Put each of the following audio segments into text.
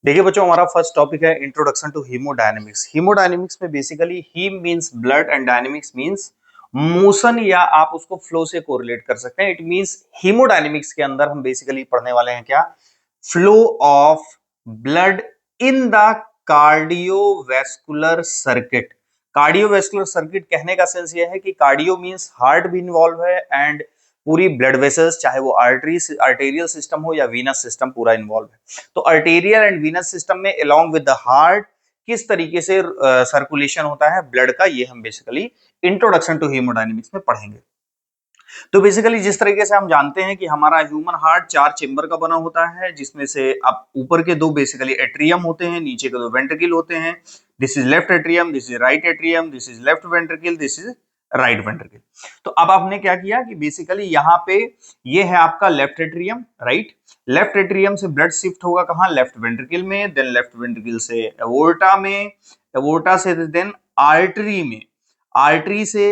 देखिए बच्चों, हमारा फर्स्ट टॉपिक है इंट्रोडक्शन टू हीमोडायनेमिक्स। हीमोडायनेमिक्स में basically haem means blood and dynamics means motion, या आप उसको फ्लो से कोरिलेट कर सकते हैं। इट मींस हीमोडायनेमिक्स के अंदर हम बेसिकली पढ़ने वाले हैं क्या, flow of blood in the cardiovascular circuit. Cardiovascular circuit कहने का सेंस यह है कि कार्डियो मींस हार्ट भी इन्वॉल्व है एंड पूरी ब्लड वेसल्स, चाहे वो आर्टेरियल सिस्टम हो या वीनस सिस्टम, पूरा इन्वॉल्व है। तो आर्टेरियल एंड वीनस सिस्टम में अलोंग विद द हार्ट किस तरीके से सर्कुलेशन होता है ब्लड का, ये हम बेसिकली इंट्रोडक्शन टू हीमोडायनेमिक्स में पढ़ेंगे। तो बेसिकली जिस तरीके से हम जानते हैं कि हमारा ह्यूमन हार्ट 4 चेंबर का बना होता है, जिसमें से अब ऊपर के 2 बेसिकली एट्रियम होते हैं, नीचे के 2 वेंट्रिकल होते हैं। This is left atrium, this is right atrium, this is left ventricle, this is right ventricle. तो अब आपने क्या किया कि बेसिकली यहाँ पे ये है आपका left atrium, right. Left atrium से ब्लड शिफ्ट होगा कहाँ, लेफ्ट वेंट्रिकल में, देन लेफ्ट वेंट्रिकल से एवोर्टा में, एवोर्टा से देन आर्टरी में, आर्टरी से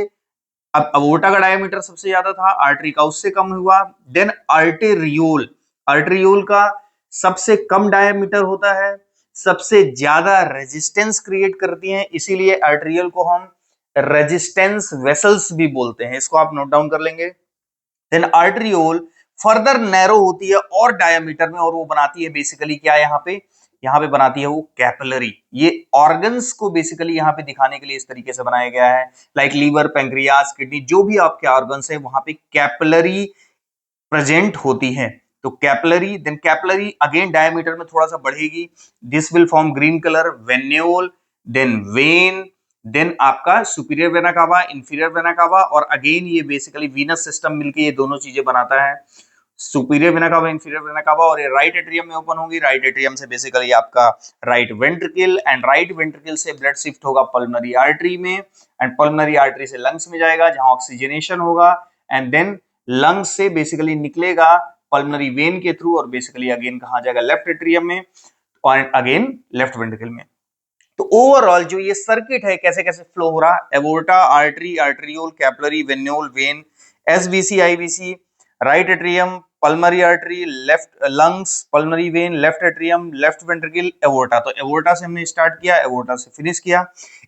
अब अवोर्टा का डायमीटर सबसे ज्यादा था, आर्टरी का उससे कम हुआ, देन आर्टेरियोल, आर्टेरियोल का सबसे कम डायमीटर होता है, सबसे ज्यादा रेजिस्टेंस क्रिएट करती हैं, इसीलिए आर्टेरियल को हम रेजिस्टेंस वेसल्स भी बोलते हैं। इसको आप नोट डाउन कर लेंगे। देन आर्टेरियोल फर्दर नैरो होती है और डायमीटर में, और वो बनाती है बेसिकली क्या, यहाँ पे बनाती है वो कैपिलरी। ये ऑर्गन्स को बेसिकली यहाँ पे दिखाने के लिए इस तरीके से बनाया गया है, लाइक लीवर, पैंक्रियाज, किडनी, जो भी आपके ऑर्गन्स है वहां पे कैपिलरी प्रेजेंट होती है। तो capillary, then capillary again diameter में थोड़ा सा बढ़ेगी, this will form green colour, venule, then vein, then आपका superior vena cava, inferior vena cava, और अगेन ये बेसिकली वीनस सिस्टम मिलके ये दोनों चीजें बनाता है, superior vena cava, inferior vena cava. और ये राइट एट्रियम में ओपन होगी, राइट एट्रियम से बेसिकली आपका right ventricle, and right ventricle से ब्लड शिफ्ट होगा पल्मोनरी आर्टरी में, एंड पल्मोनरी आर्टरी से लंग्स में जाएगा जहां ऑक्सीजनेशन होगा, एंड देन लंग्स से बेसिकली निकलेगा पल्मोनरी वेन के थ्रू, और बेसिकली अगेन कहा जाएगा लेफ्ट एट्रियम में, और अगेन लेफ्ट वेंट्रिकल में। तो ओवरऑल जो ये सर्किट है कैसे कैसे फ्लो हो रहा, aorta, artery, आर्टरियोल, capillary, venule, when, SBC, IBC, right atrium, pulmonary artery, left lungs, pulmonary vein, left atrium, left ventricle, aorta. तो एवोर्टा से हमने स्टार्ट किया, एवोर्टा से फिनिश किया।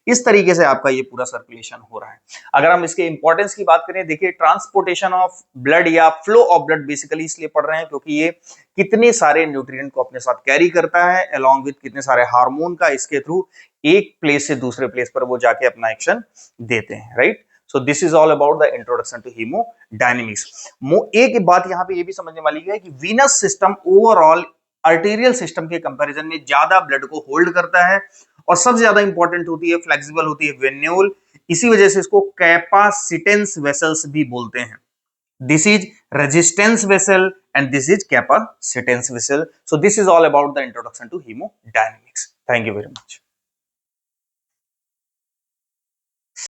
इस तरीके से आपका ये पूरा सर्कुलेशन हो रहा है। अगर हम इसके इंपॉर्टेंस की बात करें, देखिए ट्रांसपोर्टेशन ऑफ ब्लड या फ्लो ऑफ ब्लड बेसिकली इसलिए पढ़ रहे हैं क्योंकि ये कितने सारे न्यूट्रिएंट को अपने साथ कैरी करता है, अलॉन्ग विद कितने सारे हार्मोन का इसके थ्रू एक प्लेस से दूसरे प्लेस पर वो जाके अपना एक्शन देते हैं, right. So this is all about the introduction to haemodynamics. एक बात यहाँ पे ये भी समझने वाली है कि venous system overall arterial system के कंपैरिजन में ज्यादा ब्लड को होल्ड करता है, और सबसे ज्यादा इंपॉर्टेंट होती है, फ्लेक्सिबल होती है वेन्यूल। इसी वजह से इसको कैपासिटेंस वेसल्स भी बोलते हैं। This is resistance vessel and this is capacitance vessel. So this is all about the introduction to hemodynamics. Thank you very much.